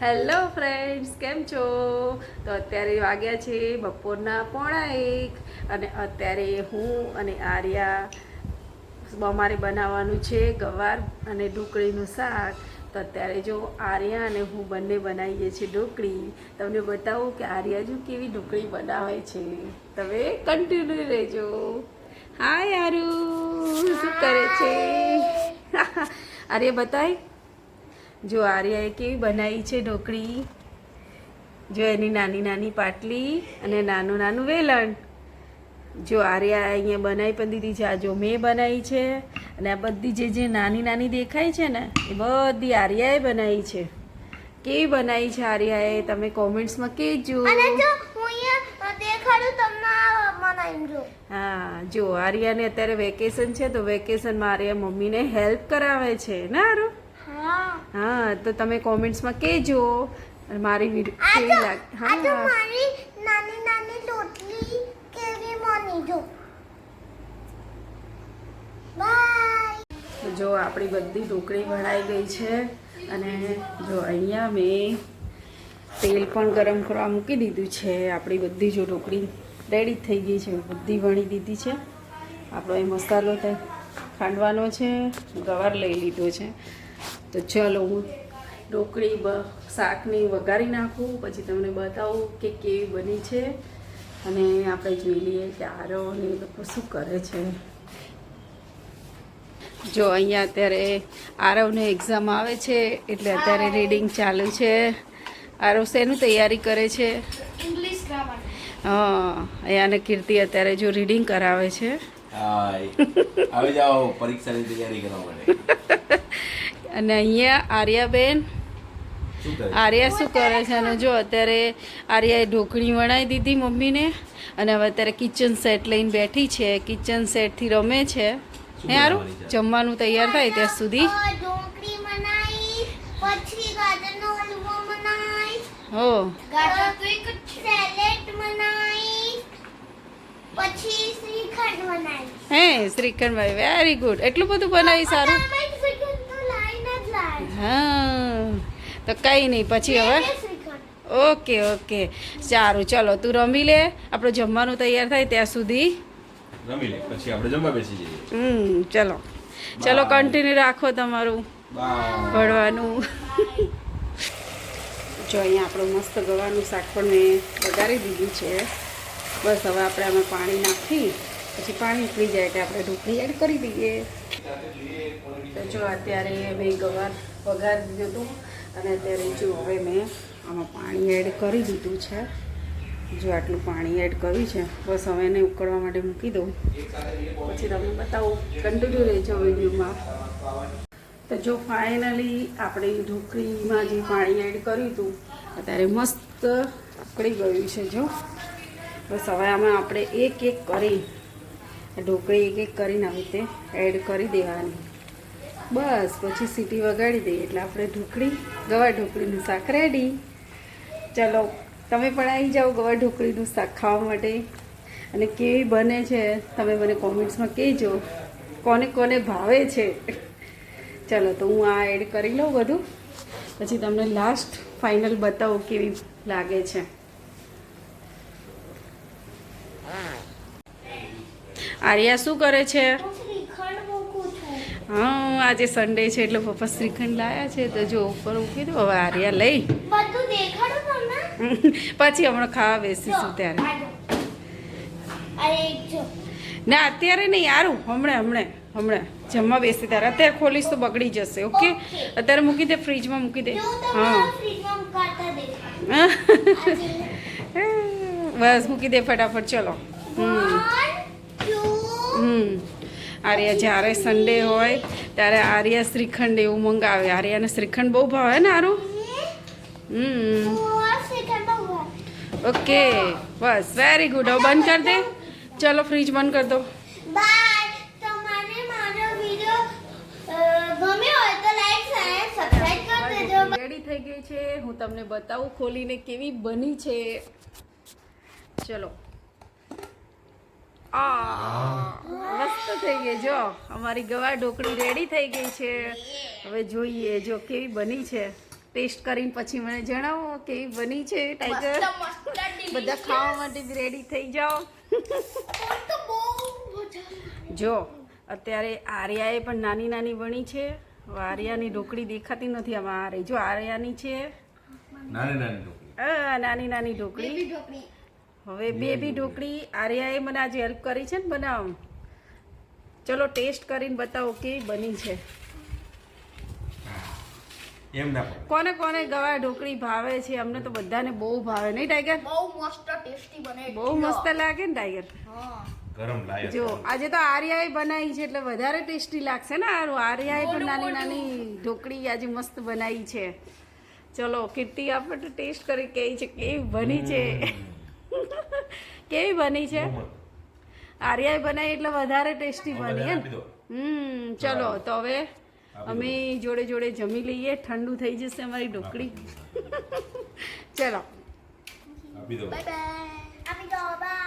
Hello friends, કેમ છો? તો અત્યારે વાગ્યા છે બપોરના 1:30 અને અત્યારે હું અને આર્યા અમારે બનાવવાનું છે ગવાર અને ઢોકળીનું શાક. તો અત્યારે જો આર્યા અને હું બંને બનાવીએ છીએ ઢોકળી. તમને બતાવું કે આર્યા જો કેવી ઢોકળી બનાવે છે. તમે કન્ટિન્યુ રહેજો. હાય આરુ, શું કરે છે? આર્યા બતાય. જો આર્યાએ કેવી બનાવી છે ઢોકળી. જો એની નાની નાની પાટલી અને નાનું નાનું વેલણ. જો આર્યા અહીંયા બનાવી પણ દીધી છે. આ જો મેં બનાવી છે અને આ બધી જે નાની નાની દેખાય છે ને એ બધી આર્યાએ બનાવી છે. કેવી બનાવી છે આર્યાએ તમે કોમેન્ટ્સમાં કહેજો. હા, જો આર્યાને અત્યારે વેકેશન છે તો વેકેશનમાં આર્યા મમ્મીને હેલ્પ કરાવે છે ને આરુ? હા, તો તમે કોમેન્ટ્સમાં કહેજો મારી વિડિયો કેવી લાગે. હા, મારી નાની નાની રોટલી કેવી બની જો. બાય. જો આપણી બધી ઢોકળી વણાઈ ગઈ છે અને જો અહીંયા મેં તેલ પણ ગરમ કરવા મૂકી દીધું છે. આપણી બધી જો ઢોકળી રેડી થઈ ગઈ છે, બધી વણી દીધી છે. આપણો એ મસાલો ખાંડવાનો છે, ગવાર લઈ લીધો છે. તો ચાલો હું ઢોકળી શાકની વઘારી નાખું, પછી તમને બતાવું કે કેવી બની છે અને આપણે જોઈ લઈએ કે આરવ ને એ લોકો શું કરે છે. જો અહીંયા અત્યારે આરવને એક્ઝામ આવે છે એટલે અત્યારે રીડિંગ ચાલુ છે. આરવ શેનું તૈયારી કરે છે? English grammar. હા, અહીંયાને કીર્તિ અત્યારે જો રીડિંગ કરાવે છે. હવે જાઓ પરીક્ષાની તૈયારી કરવા માટે. અને અહીંયા આર્યાબેન, આર્યા શું કરે છે? અને જો અત્યારે આર્યાએ ઢોકળી વણાવી દીધી મમ્મીને અને હવે અત્યારે કિચન સેટ લઈને બેઠી છે. કિચન સેટથી રમે છે. હે હારું, જમવાનું તૈયાર થાય ત્યાં સુધી. ઢોકળી બનાવી, પછી ગાજરનો હલવો બનાવી, હો સેલેડ બનાવી, પછી શ્રીખંડ બનાવી. હે શ્રીખંડ ભાઈ, વેરી ગુડ. એટલું બધું બનાવી, સારું. હા, તો કંઈ નહીં, પછી હવે ઓકે ઓકે સારું. ચલો તું રમી લે, આપણું જમવાનું તૈયાર થાય ત્યાં સુધી રમી લે, પછી આપણે જમવા બેસી જઈએ. ચલો ચલો, કન્ટિન્યુ રાખો તમારું ભણવાનું. જો અહીંયા આપણું મસ્ત ગવાનું શાક પણ મેં વઘારી દીધું છે. બસ હવે આપણે આમાં પાણી નાખી પછી પાણી ઉકળી જાય એટલે આપણે ઢોકળી એડ કરી દઈએ. તો જો અત્યારે મેં ગવાર વઘારી દીધું હતું અને અત્યારે જો હવે મેં આમાં પાણી એડ કરી દીધું છે. જો આટલું પાણી એડ કર્યું છે. બસ હવે એને ઉકળવા માટે મૂકી દઉં, પછી તમને બતાવું. કન્ટિન્યુ રહેજો વિડીયોમાં. તો જો ફાઇનલી આપણે ઢોકળીમાં જે પાણી એડ કર્યું હતું અત્યારે મસ્ત ઉકળી ગયું છે. જો બસ હવે આમાં આપણે એક એક કરી ઢોકળી એક એક કરીને આવી રીતે એડ કરી દેવાની. બસ પછી સીટી વગાડી દઈએ એટલે આપણે ગવાર ઢોકળીનું શાક રેડી. ચલો તમે પણ આવી જાઓ ગવાર ઢોકળીનું શાક ખાવા માટે. અને કેવી બને છે તમે મને કોમેન્ટ્સમાં કહેજો, કોને કોને ભાવે છે. ચલો તો હું આ એડ કરી લઉં બધું, પછી તમને લાસ્ટ ફાઇનલ બતાવું કેવી લાગે છે. આર્યા શું કરે છે? હા, આજે સન્ડે છે એટલે પપ્પા શ્રીખંડ લાયા છે. તો જો ઉપર મૂકી દો. હવે આર્યા લઈ પછી હમણાં ખાવા બેસીશું ત્યારે. ના અત્યારે નહીં યારું, હમણાં જમવા બેસી ત્યારે. અત્યારે ખોલીશ તો બગડી જશે. ઓકે, અત્યારે મૂકી દે, ફ્રીજમાં મૂકી દે. હા બસ મૂકી દે ફટાફટ. ચલો. આર્યા જ્યારે સન્ડે હોય ત્યારે આર્યા શ્રીખંડ એવું મંગાવે. આર્યાને શ્રીખંડ બહુ ભાવે ને આરું. ઓકે બસ વેરી ગુડ. હવે બંધ કરી દે. ચલો ફ્રીજ બંધ કરી દો. રેડી થઈ ગઈ છે. હું તમને બતાવું ખોલીને કેવી બની છે. ચલો. મસ્ત થઈ ગઈ. જો અમારી ગવાર ઢોકળી રેડી થઈ ગઈ છે. હવે જોઈએ જો કેવી બની છે. ટેસ્ટ કરીને પછી મને જણાવો કેવી બની છે ટાઈગર. બધા ખાવા માટે રેડી થઈ જાઓ. જો અત્યારે આર્યાએ પણ નાની નાની વણી છે. આર્યાની ઢોકળી દેખાતી નથી આમાં. આ રહી જો આર્યાની છે નાની નાની ઢોકળી. હવે બેબી ઢોકળી આર્યાએ મને આજે હેલ્પ કરી છે ને બનાવવામાં. ચલો ટેસ્ટ કરીને બતાવો કેવી બની છે. કોને કોને ગવા ઢોકળી ભાવે છે? અમને તો બધાને બહુ ભાવે નહીં ટાઈગર? બહુ મસ્ત ટેસ્ટી બને. બહુ મસ્ત લાગે ને ટાઈગર? જો આજે તો આર્યાએ બનાવી છે એટલે વધારે ટેસ્ટી લાગશે ને. આર્યાએ પણ નાની નાની ઢોકળી આજે મસ્ત બનાવી છે. ચલો કીર્તિ આપણે ટેસ્ટ કરી કેવી છે, કેવી બની છે. કેવી બની છે? આર્યાએ બનાવી એટલે વધારે ટેસ્ટી બની એમ. ચલો તો હવે અમે જોડે જોડે જમી લઈએ. ઠંડુ થઈ જશે અમારી ઢોકળી. ચલો બાય બાય. આપી દો બાય.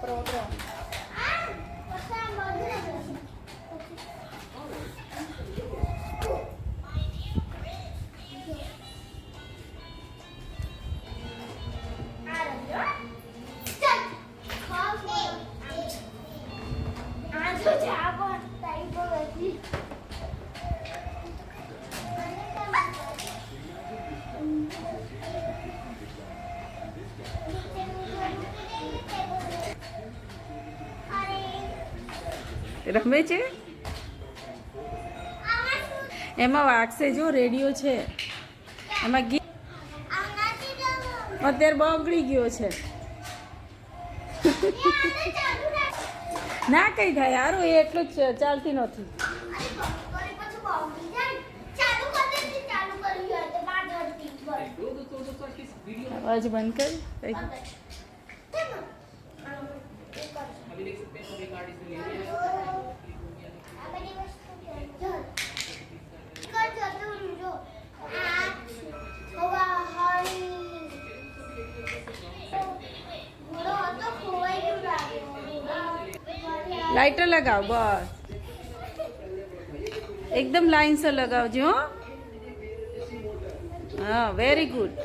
Program. રમે છે એમાં વાગશે જો રેડિયો છે એમાં ગીત અત્યારે બગડી ગયો છે ના કઈ થાય હારું એ એટલું જ ચાલતી નથી અવાજ બંધ કર લાઇટર લગાવ બસ એકદમ લાઈન સે લગાવજો હો હા વેરી ગુડ